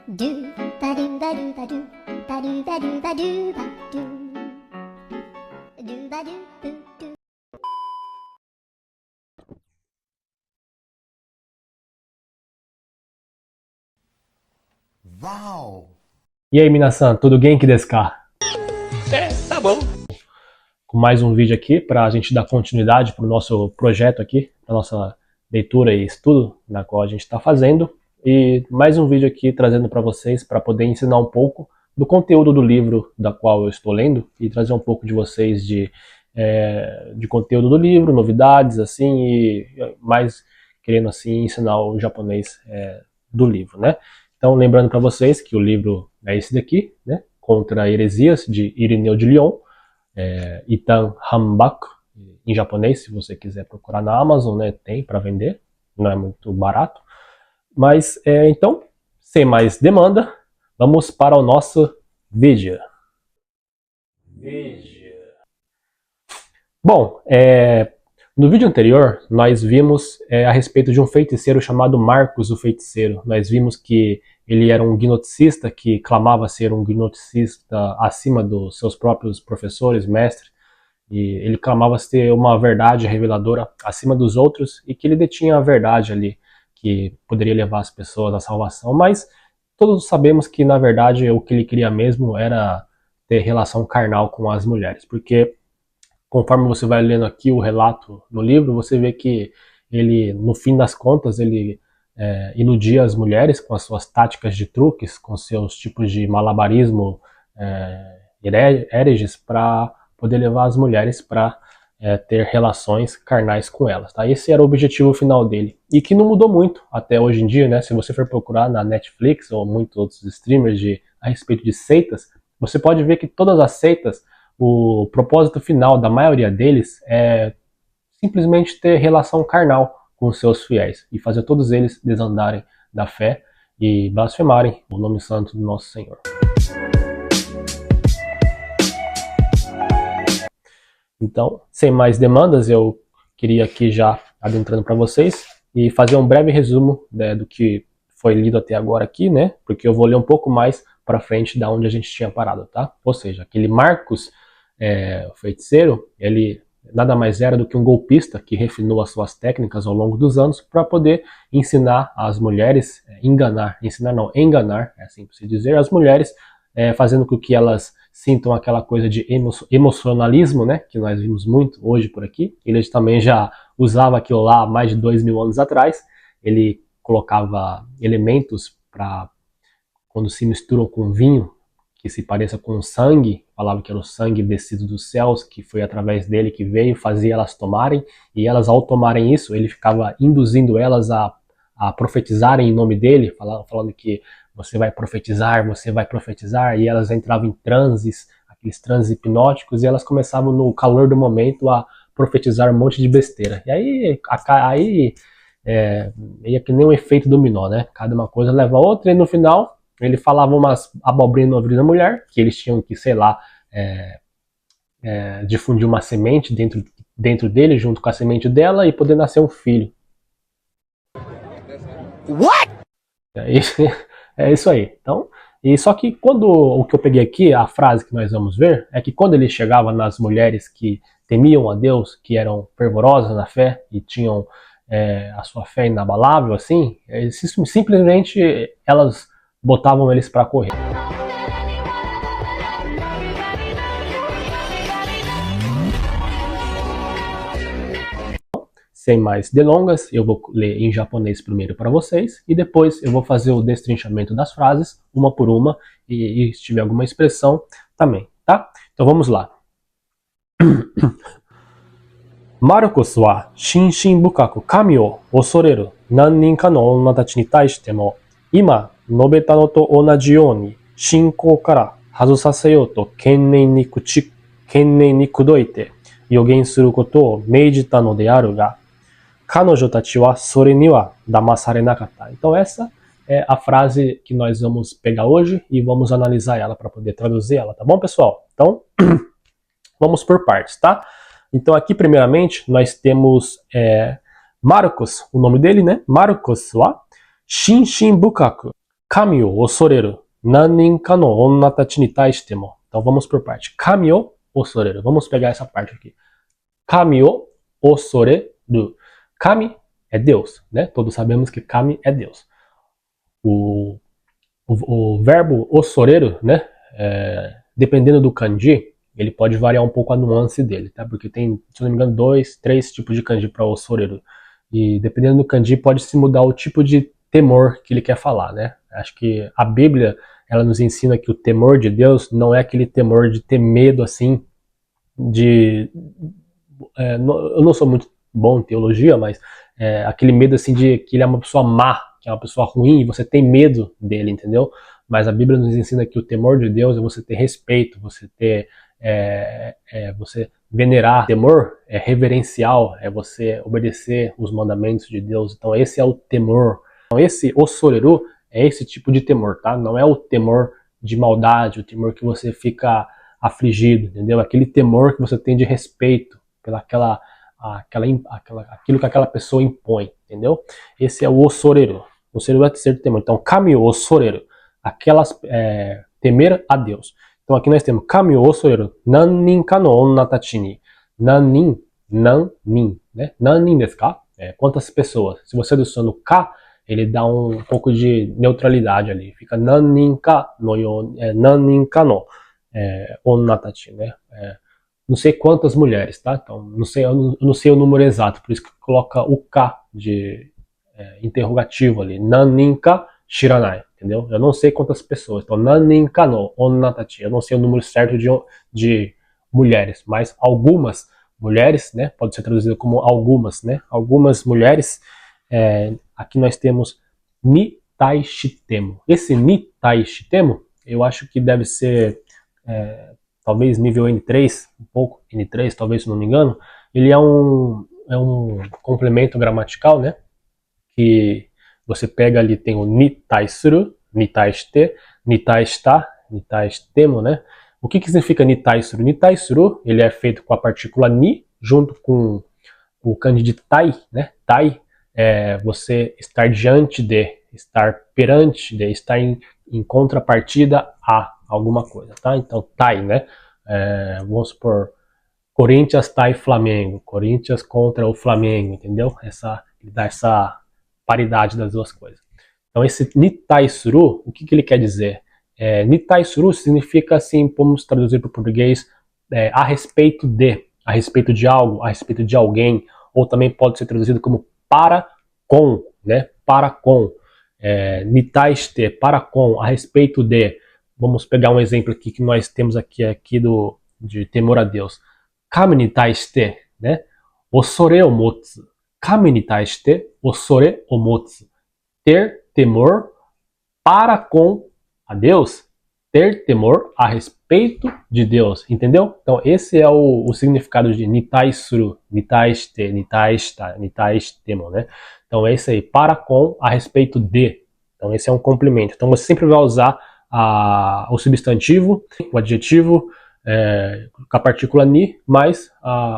do ba do ba do ba do ba do ba do ba do ba do ba do do do. Uau! E aí, minasan, tudo genki desu ka? Tá bom. Com mais um vídeo aqui para a gente dar continuidade para o nosso projeto aqui, para nossa leitura e estudo na qual a gente está fazendo. E mais um vídeo aqui trazendo para vocês para poder ensinar um pouco do conteúdo do livro da qual eu estou lendo e trazer um pouco de vocês de conteúdo do livro, novidades assim e mais querendo assim ensinar o japonês do livro, né? Então lembrando para vocês que o livro é esse daqui, né? Contra Heresias de Irineu de Lyon, Itan Hanbaku em japonês, se você quiser procurar na Amazon, né? Tem para vender, não é muito barato. Mas, então, sem mais demanda, vamos para o nosso vídeo. Bom, no vídeo anterior, nós vimos a respeito de um feiticeiro chamado Marcos, o Feiticeiro. Nós vimos que ele era um gnoticista que clamava ser um gnoticista acima dos seus próprios professores, mestres. E ele clamava ser uma verdade reveladora acima dos outros e que ele detinha a verdade ali, que poderia levar as pessoas à salvação, mas todos sabemos que, na verdade, o que ele queria mesmo era ter relação carnal com as mulheres, porque conforme você vai lendo aqui o relato no livro, você vê que ele, no fim das contas, ele iludia as mulheres com as suas táticas de truques, com seus tipos de malabarismo hereges, para poder levar as mulheres para ter relações carnais com elas, tá? Esse era o objetivo final dele, e que não mudou muito até hoje em dia, né? Se você for procurar na Netflix ou muitos outros streamers a respeito de seitas, você pode ver que todas as seitas, o propósito final da maioria deles é simplesmente ter relação carnal com os seus fiéis e fazer todos eles desandarem da fé e blasfemarem o nome santo do nosso Senhor. Então, sem mais demandas, eu queria aqui já adentrando para vocês e fazer um breve resumo do que foi lido até agora aqui, né? Porque eu vou ler um pouco mais para frente da onde a gente tinha parado, tá? Ou seja, aquele Marcos, o feiticeiro, ele nada mais era do que um golpista que refinou as suas técnicas ao longo dos anos para poder ensinar as mulheres, enganar, é assim por se dizer, as mulheres, fazendo com que elas sintam aquela coisa de emocionalismo, né, que nós vimos muito hoje por aqui. Ele também já usava aquilo lá há mais de 2000 anos atrás. Ele colocava elementos para, quando se misturam com vinho, que se pareça com sangue, falava que era o sangue descido dos céus, que foi através dele que veio, fazia elas tomarem, e elas ao tomarem isso, ele ficava induzindo elas a profetizarem em nome dele, falando que você vai profetizar, e elas entravam em transes, aqueles transes hipnóticos, e elas começavam no calor do momento a profetizar um monte de besteira. E aí ia que nem um efeito dominó, né? Cada uma coisa leva a outra, e no final ele falava umas abobrinhas no ouvido da mulher, que eles tinham que, sei lá, difundir uma semente dentro dele, junto com a semente dela, e poder nascer um filho. What? É isso aí. Então, e só que o que eu peguei aqui, a frase que nós vamos ver, é que quando ele chegava nas mulheres que temiam a Deus, que eram fervorosas na fé e tinham a sua fé inabalável, assim, simplesmente elas botavam eles para correr. Sem mais delongas, eu vou ler em japonês primeiro para vocês e depois eu vou fazer o destrinchamento das frases, uma por uma, e se tiver alguma expressão também, tá? Então vamos lá. Marcos wa shinshin bukaku kami o osoreru nannin ka no onna tachi ni taishite mo ima nobeta no to onaji you ni shinkou kara hazusaseyou to kennei ni kudoite yogen suru koto o meijita no de aru ga kanojo tachi wa sore ni wa damasare nakata. Então essa é a frase que nós vamos pegar hoje e vamos analisar ela para poder traduzir ela, tá bom, pessoal? Então, vamos por partes, tá? Então aqui, primeiramente, nós temos Marcos, o nome dele, né? Marcos wa shinshin bukaku Kami o osoreru nannin ka no onna tachi ni taishite mo. Então vamos por parte. Kami o osoreru. Vamos pegar essa parte aqui. Kami o osoreru. Kami é Deus, né? Todos sabemos que Kami é Deus. O verbo osoreru, né? Dependendo do kanji, ele pode variar um pouco a nuance dele, tá? Porque tem, se não me engano, 2, 3 tipos de kanji para osoreru. E dependendo do kanji, pode se mudar o tipo de temor que ele quer falar, né? Acho que a Bíblia, ela nos ensina que o temor de Deus não é aquele temor de ter medo, assim, eu não sou muito bom em teologia, mas aquele medo, assim, de que ele é uma pessoa má, que é uma pessoa ruim, e você tem medo dele, entendeu? Mas a Bíblia nos ensina que o temor de Deus é você ter respeito, você ter você venerar. O temor é reverencial, é você obedecer os mandamentos de Deus. Então esse é o temor. Então esse osoreru é esse tipo de temor, tá? Não é o temor de maldade, o temor que você fica afligido, entendeu? Aquele temor que você tem de respeito pela aquilo que aquela pessoa impõe, entendeu? Esse é o osoreru. O osoreru é terceiro temor. Então kami o osoreru, temer a Deus. Então aqui nós temos kami o osoreru nannin ka no onna tachi ni. Nannin, né? Nannin desu ka? Quantas pessoas? Se você adiciona o ka, ele dá um pouco de neutralidade ali. Fica nannin ka no onna tachi, né? Não sei quantas mulheres, tá? Então, eu não sei o número exato, por isso que coloca o ka de interrogativo ali. Nannin ka shiranai, entendeu? Eu não sei quantas pessoas. Então, nannin ka no onna tachi. Eu não sei o número certo de mulheres, mas algumas mulheres, né? Pode ser traduzido como algumas, né? Algumas mulheres. Aqui nós temos ni taishitemo. Esse ni taishitemo, eu acho que deve ser talvez nível N3, um pouco N3, talvez, se não me engano. Ele é um complemento gramatical, né? Que você pega ali, tem o ni taisuru, ni taishite, ni taishita, ni taishitemo, né? O que significa ni taisuru? Ni taisuru, ele é feito com a partícula ni, junto com o kanji de tai, né? Tai é você estar diante de, estar perante de, estar em contrapartida a alguma coisa, tá? Então, tai, né? Vamos supor, Corinthians tai Flamengo, Corinthians contra o Flamengo, entendeu? Dá essa paridade das duas coisas. Então esse nitaisuru, o que ele quer dizer? Nitaisuru significa assim, vamos traduzir para o português, a respeito de algo, a respeito de alguém, ou também pode ser traduzido como para com, né? Para com, nitaiste, para com, a respeito de. Vamos pegar um exemplo aqui que nós temos aqui de temor a Deus. Kami ni taishite, né? Osore o motsu. Kami ni taishite, osore o motsu. Ter temor para com a Deus. Ter temor a respeito de Deus. Entendeu? Então esse é o significado de nitaisuru, nitaishite, nitaishita, nitaishitemo, né? Então é isso aí. Para com, a respeito de. Então esse é um complemento. Então você sempre vai usar o substantivo, o adjetivo, com a partícula ni, mais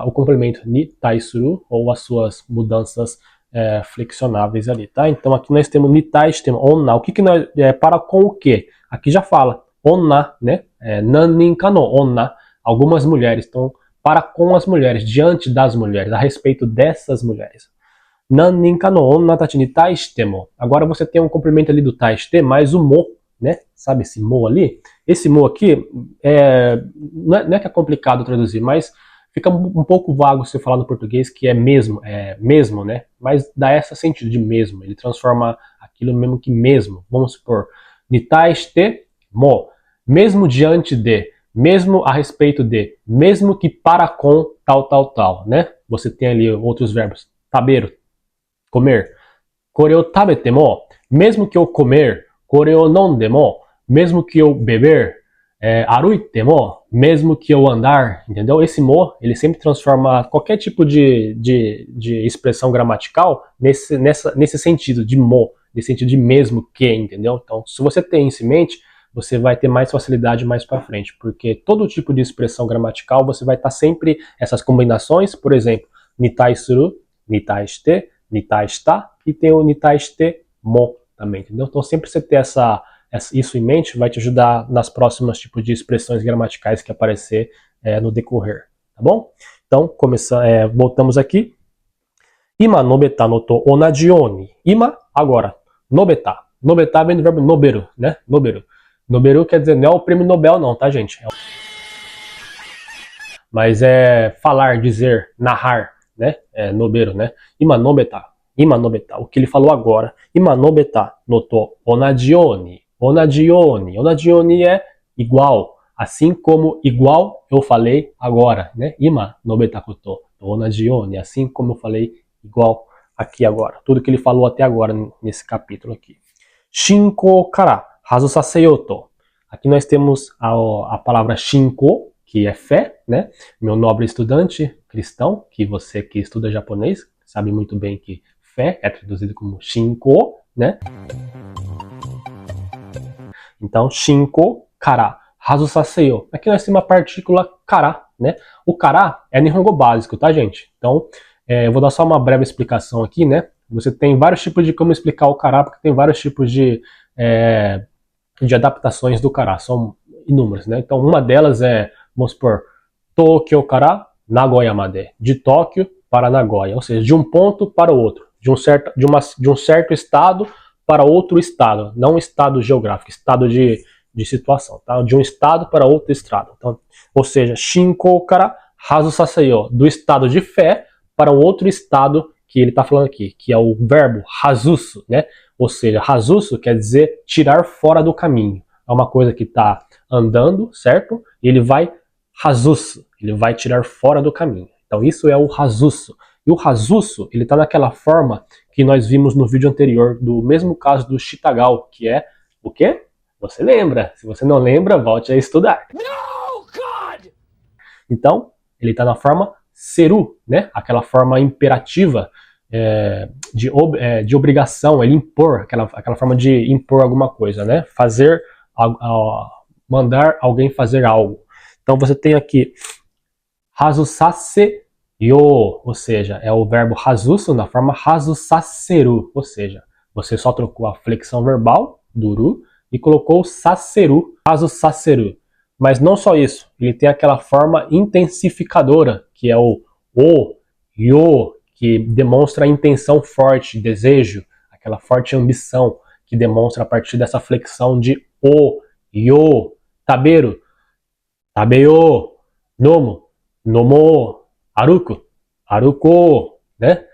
o complemento ni taisuru, ou as suas mudanças flexionáveis ali, tá? Então aqui nós temos ni taishitemo, onna. O que para com o que? Aqui já fala, onna, né? Nannin ka no onna, algumas mulheres. Então, para com as mulheres, diante das mulheres, a respeito dessas mulheres. Nannin ka no onna tachi ni taishitemo. Agora você tem um complemento ali do taishite, mais o mo, né? Sabe esse mo ali? Esse mo aqui não é que é complicado traduzir, mas fica um pouco vago se falar no português que é mesmo, né? Mas dá esse sentido de mesmo. Ele transforma aquilo mesmo que mesmo. Vamos supor, nitaiste mo, mesmo diante de, mesmo a respeito de, mesmo que para com tal, né? Você tem ali outros verbos. Taberu, comer. Koreo tabete mo, mesmo que eu comer. Koreo nondemo, mesmo que eu beber. Aruite mo, mesmo que eu andar, entendeu? Esse mo, ele sempre transforma qualquer tipo de expressão gramatical nesse sentido de mo, nesse sentido de mesmo que, entendeu? Então, se você tem isso em mente, você vai ter mais facilidade mais para frente, porque todo tipo de expressão gramatical você vai estar sempre essas combinações, por exemplo, nitaisuru, nitaiste, nitaista, e tem o nitaiste mo, também, entendeu? Então sempre você ter isso em mente vai te ajudar nas próximas tipos de expressões gramaticais que aparecer no decorrer, tá bom? Então, voltamos aqui. Ima nobeta no to onaji oni. Ima, agora. Nobeta. Nobeta vem do verbo noberu, né? Noberu. Noberu quer dizer, não é o prêmio Nobel não, tá, gente? Mas é falar, dizer, narrar, né? É noberu, né? Ima nobeta. Ima nobeta. O que ele falou agora. Ima nobeta no to onaji oni. Onaji oni. Onaji oni é igual. Assim como igual eu falei agora, né? Ima nobeta koto onaji oni. Assim como eu falei igual aqui agora. Tudo que ele falou até agora nesse capítulo aqui. Shinko kara hazu saseyo to. Aqui nós temos a palavra shinko, que é fé, né? Meu nobre estudante cristão, que você que estuda japonês, sabe muito bem que fé é traduzido como shinko, né? Então, shinko kara hazu saseyo. Aqui nós temos a partícula kara, né? O kara é Nihongo básico, tá, gente? Então, eu vou dar só uma breve explicação aqui, né? Você tem vários tipos de como explicar o kara, porque tem vários tipos de adaptações do kara, são inúmeras, né? Então, uma delas é, vamos supor, Tokyo kara Nagoya made, de Tóquio para Nagoya, ou seja, de um ponto para o outro, de um certo estado para outro estado, não estado geográfico, estado de situação, tá? De um estado para outro estado. Então, ou seja, Shinko kara hazu saseyo, do estado de fé para um outro estado que ele está falando aqui, que é o verbo hazusu, né? Ou seja, hazusu quer dizer tirar fora do caminho. É uma coisa que está andando, certo? E ele vai hazusu, ele vai tirar fora do caminho. Então isso é o hazusu. E o hazusu, ele está naquela forma que nós vimos no vídeo anterior, do mesmo caso do shitagal, que é o quê? Você lembra? Se você não lembra, volte a estudar. No, God! Então, ele está na forma seru, né? Aquela forma imperativa de obrigação, ele impor, aquela forma de impor alguma coisa, né? Fazer, mandar alguém fazer algo. Então você tem aqui hazu saseyo, ou seja, é o verbo hazusu na forma hazu saseru, ou seja, você só trocou a flexão verbal, duru, e colocou saseru, hazu saseru. Mas não só isso, ele tem aquela forma intensificadora, que é o yo, que demonstra a intenção forte, desejo, aquela forte ambição, que demonstra a partir dessa flexão de yo, taberu, tabeyo, nomo, aruko, né?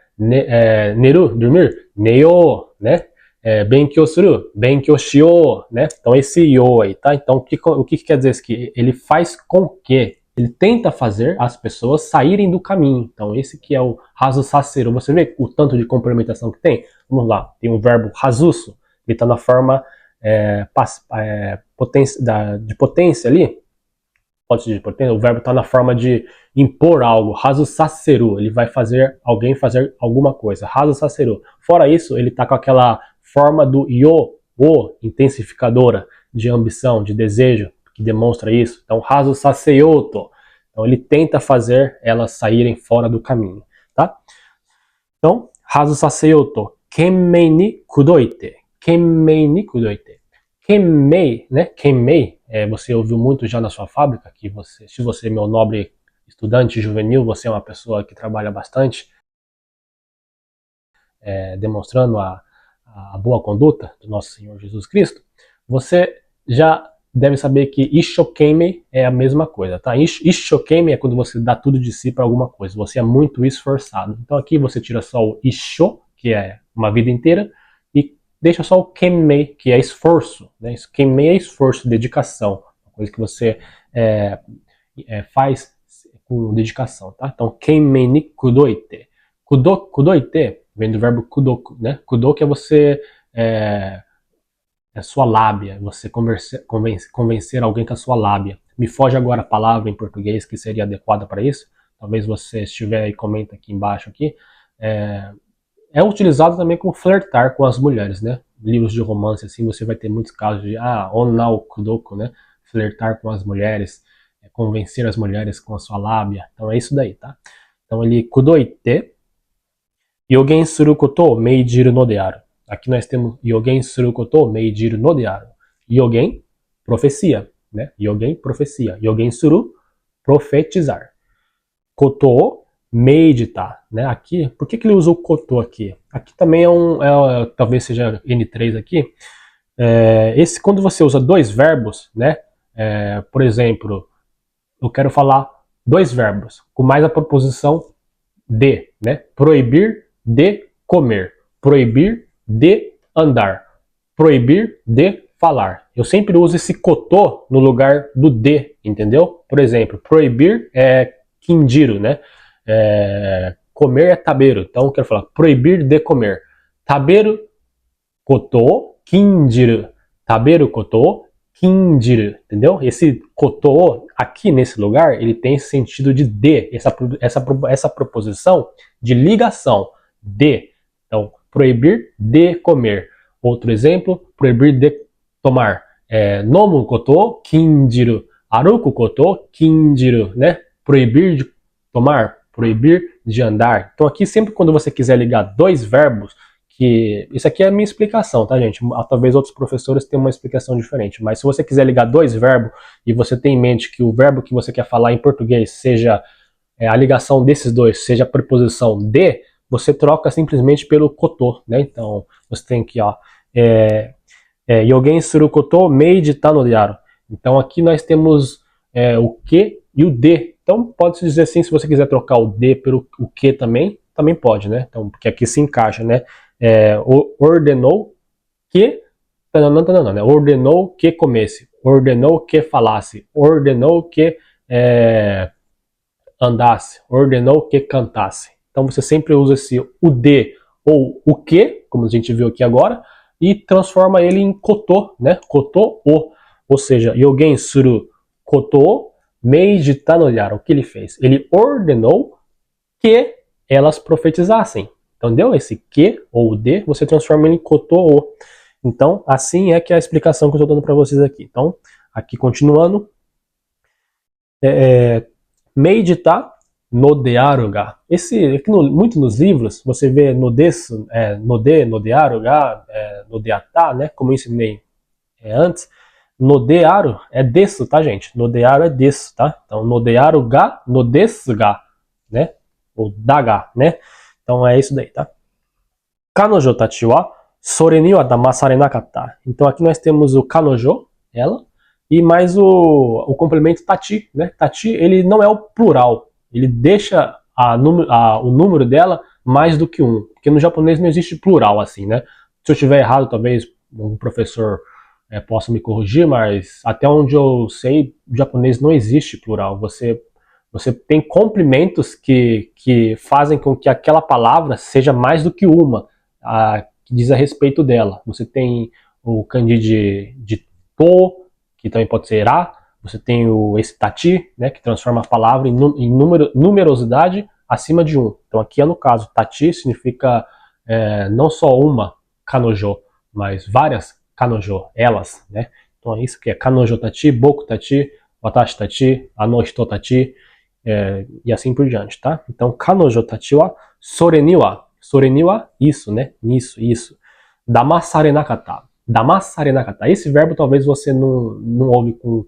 Neru, dormir, neyo, né? Benkyou suru, benkyou shiyou, né? Então esse yo aí, tá? Então o que quer dizer isso aqui? Ele faz com que, ele tenta fazer as pessoas saírem do caminho. Então esse que é o hazu saseru. Você vê o tanto de complementação que tem? Vamos lá, tem um verbo hazusu, ele está na forma de potência ali. Pode ser de potência, o verbo está na forma de impor algo. Hazu saseru, ele vai fazer alguém fazer alguma coisa. Hazu saseru. Fora isso, ele está com aquela forma do yo, intensificadora, de ambição, de desejo, que demonstra isso. Então, hazu saseyoto. Então, ele tenta fazer elas saírem fora do caminho, tá? Então, hazu saseyoto. Kenmei ni kudoite. Kenmei ni kudoite. Kenmei, né? Kenmei, você ouviu muito já na sua fábrica, que se você é meu nobre estudante juvenil, você é uma pessoa que trabalha bastante, demonstrando a boa conduta do nosso Senhor Jesus Cristo, você já deve saber que Ishokenmei é a mesma coisa, tá? Ishokenmei é quando você dá tudo de si para alguma coisa, você é muito esforçado. Então aqui você tira só o Isho, que é uma vida inteira, e deixa só o Kenmei, que é esforço, né? Kenmei é esforço, dedicação, uma coisa que você faz com dedicação, tá? Então, Kenmei ni kudoite. Kudoite vem do verbo kudoku, né? Kudoku é você sua lábia, você convencer alguém com a sua lábia. Me foge agora a palavra em português que seria adequada para isso. Talvez você estiver e comenta aqui embaixo aqui. É utilizado também como flertar com as mulheres, né? Livros de romance, assim, você vai ter muitos casos de onao kudoku, né? Flertar com as mulheres, convencer as mulheres com a sua lábia. Então é isso daí, tá? Então ele kudoite, yogen suru koto o meijiru no de aru. Aqui nós temos yogen suru koto o meijiru no de aru. Yogen, profecia, né? Yogen, profecia. Yogen suru, profetizar. Koto o meditar, né? Aqui, por que ele usou koto aqui? Aqui também talvez seja N3 aqui. Esse, quando você usa dois verbos, né? Por exemplo, eu quero falar dois verbos, com mais a preposição de, né? Proibir de comer, proibir de andar, proibir de falar. Eu sempre uso esse koto no lugar do de, entendeu? Por exemplo, proibir é kinjiro, né? Comer é taberu. Então eu quero falar proibir de comer. Taberu koto kinjiru. Taberu koto kinjiru, entendeu? Esse koto aqui nesse lugar, ele tem esse sentido de essa proposição de ligação de. Então, proibir de comer. Outro exemplo, proibir de tomar. Nomu koto kinjiru. Aruku koto kinjiru, né? Proibir de tomar, proibir de andar. Então aqui sempre quando você quiser ligar dois verbos, que isso aqui é a minha explicação, tá, gente? Talvez outros professores tenham uma explicação diferente, mas se você quiser ligar dois verbos e você tem em mente que o verbo que você quer falar em português seja a ligação desses dois, seja a preposição de, você troca simplesmente pelo koto, né? Então você tem aqui, ó, yogen suru koto meidita no diário. Então aqui nós temos o que e o de. Então pode-se dizer assim, se você quiser trocar o de pelo o que também pode, né? Então, porque aqui se encaixa, né? Ordenou que né? Ordenou que comesse, ordenou que falasse, ordenou que andasse, ordenou que cantasse. Então você sempre usa esse o de ou o que, como a gente viu aqui agora, e transforma ele em koto, né? Koto o, ou seja, yogen suru koto o meidita no diário. O que ele fez? Ele ordenou que elas profetizassem. Entendeu? Esse que ou de, você transforma ele em koto o. Então, assim é que é a explicação que eu estou dando para vocês aqui. Então, aqui continuando. Meidita no dearu ga. Aqui muito nos livros, você vê no desu, no de, no dearu ga, no deata, né? Como eu ensinei antes. No dearu é desu, tá, gente? No dearu é desu, tá? Então, no dearu ga, no desu ga, né? Ou daga, né? Então é isso daí, tá? Kanojo tachi wa sore ni wa damasare nakata. Então aqui nós temos o kanojo, ela, e mais o complemento tachi, né? Tachi, ele não é o plural, ele deixa o número dela mais do que um, porque no japonês não existe plural assim, né? Se eu estiver errado, talvez um professor possa me corrigir, mas até onde eu sei, no japonês não existe plural. Você tem complementos que fazem com que aquela palavra seja mais do que uma, que diz a respeito dela. Você tem o kanji de to, que também pode ser ra. Você tem esse tachi, né, que transforma a palavra em numerosidade acima de um. Então aqui é no caso, tachi significa não só uma kanojo, mas várias kanojo, elas, né? Então é isso que é kanojo tachi, boku tachi, watashi tachi, ano hito tachi, e assim por diante, tá? Então, kanojo tachi wa sore ni wa, isso, né? Nisso, isso. Damasare nakata. Damasare nakata. Esse verbo talvez você não ouve com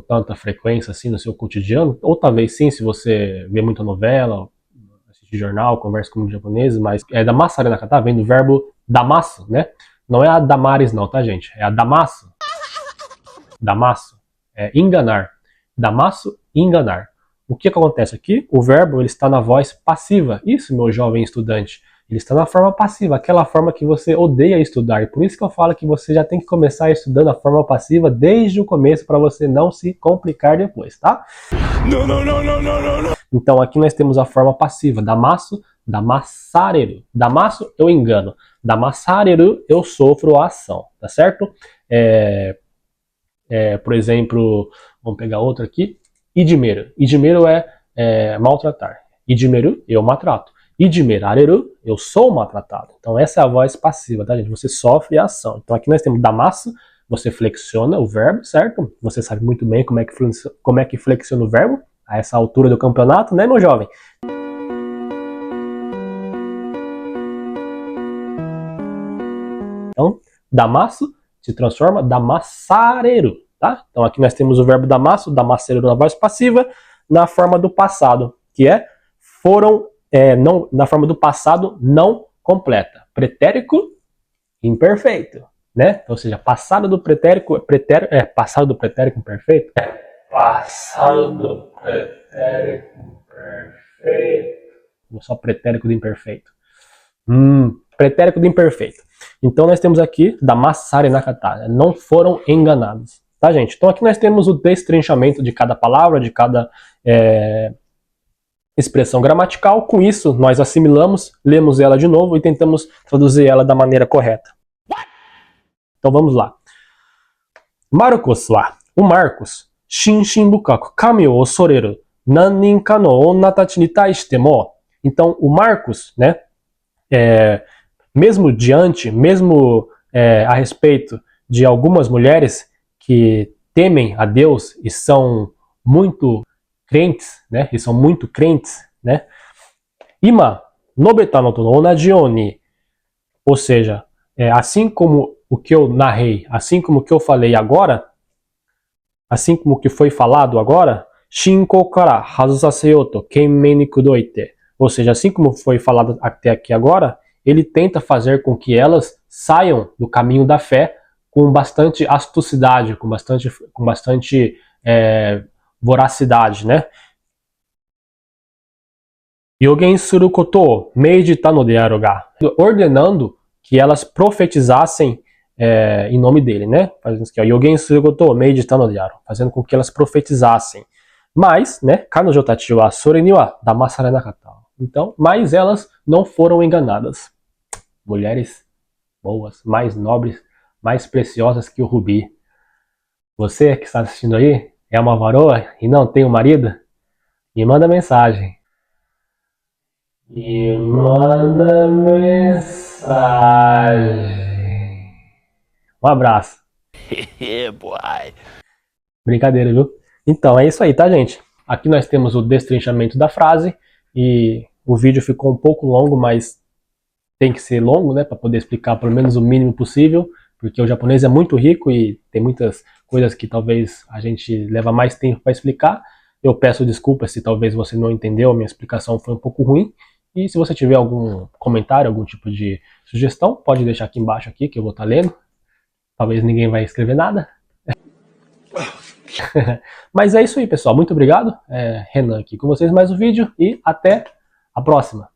tanta frequência assim no seu cotidiano, ou talvez sim, se você vê muita novela, assiste jornal, conversa com japoneses, mas damasare nakata vem do verbo damasu, né? Não é a damares não, tá, gente? É a damasu. Damasu. Enganar. Damasu, enganar. O que acontece aqui? O verbo ele está na voz passiva. Isso, meu jovem estudante. Ele está na forma passiva, aquela forma que você odeia estudar. E por isso que eu falo que você já tem que começar estudando a forma passiva desde o começo para você não se complicar depois, tá? Não. Então aqui nós temos a forma passiva. Damasu, damasareru. Damasu, eu engano. Damasareru, eu sofro a ação, tá certo? Por exemplo, vamos pegar outro aqui. Ijimeru. Ijimeru é maltratar. Ijimeru, eu maltrato. Ijimerareru, eu sou maltratado. Então essa é a voz passiva, tá, gente? Você sofre a ação. Então aqui nós temos damasu, você flexiona o verbo, certo? Você sabe muito bem como é que flexiona o verbo a essa altura do campeonato, né, meu jovem? damasso se transforma damassareru, tá? Então aqui nós temos o verbo damasso, damassareru na voz passiva, na forma do passado, que é foram, não, na forma do passado não completa. Pretérito imperfeito, né? Ou seja, passado do pretérito, passado do pretérito imperfeito? Passado do pretérito imperfeito. Só pretérito do imperfeito. Pretérito do imperfeito. Então nós temos aqui damassare nakata, não foram enganados, tá, gente? Então aqui nós temos o destrinchamento de cada palavra, de cada expressão gramatical. Com isso nós assimilamos, lemos ela de novo e tentamos traduzir ela da maneira correta. Então vamos lá. Marcos wa, o Marcos, shinshin bukaku kami o soreru nannin ka no onna tachi ni taishite mo. Então o Marcos, né, mesmo a respeito de algumas mulheres que temem a Deus e são muito crentes, né, Ima nobeta no to onaji you ni, ou seja, assim como o que eu narrei, assim como o que eu falei agora, assim como o que foi falado agora, shinko kara hazusaseyou to kenmei ni kudoite, ou seja, assim como foi falado até aqui agora, ele tenta fazer com que elas saiam do caminho da fé com bastante astucidade, com bastante voracidade, né? Yogen suru koto o meijita no de aru ga, ordenando que elas profetizassem em nome dele, né? Fazendo aqui, Yogen suru koto o meijita no de aru, fazendo com que elas profetizassem. Mas, né, kanojo tachi wa sore ni wa damasare nakata. Então, mas elas não foram enganadas. Mulheres boas, mais nobres, mais preciosas que o rubi. Você que está assistindo aí, é uma varoa e não tem um marido? Me manda mensagem. Me manda mensagem. Um abraço. Brincadeira, viu? Então, é isso aí, tá, gente? Aqui nós temos o destrinchamento da frase e o vídeo ficou um pouco longo, mas tem que ser longo, né, para poder explicar pelo menos o mínimo possível, porque o japonês é muito rico e tem muitas coisas que talvez a gente leva mais tempo para explicar. Eu peço desculpas se talvez você não entendeu, a minha explicação foi um pouco ruim. E se você tiver algum comentário, algum tipo de sugestão, pode deixar aqui embaixo aqui, que eu vou estar lendo. Talvez ninguém vai escrever nada. Mas é isso aí, pessoal. Muito obrigado. Renan aqui com vocês mais um vídeo e até a próxima.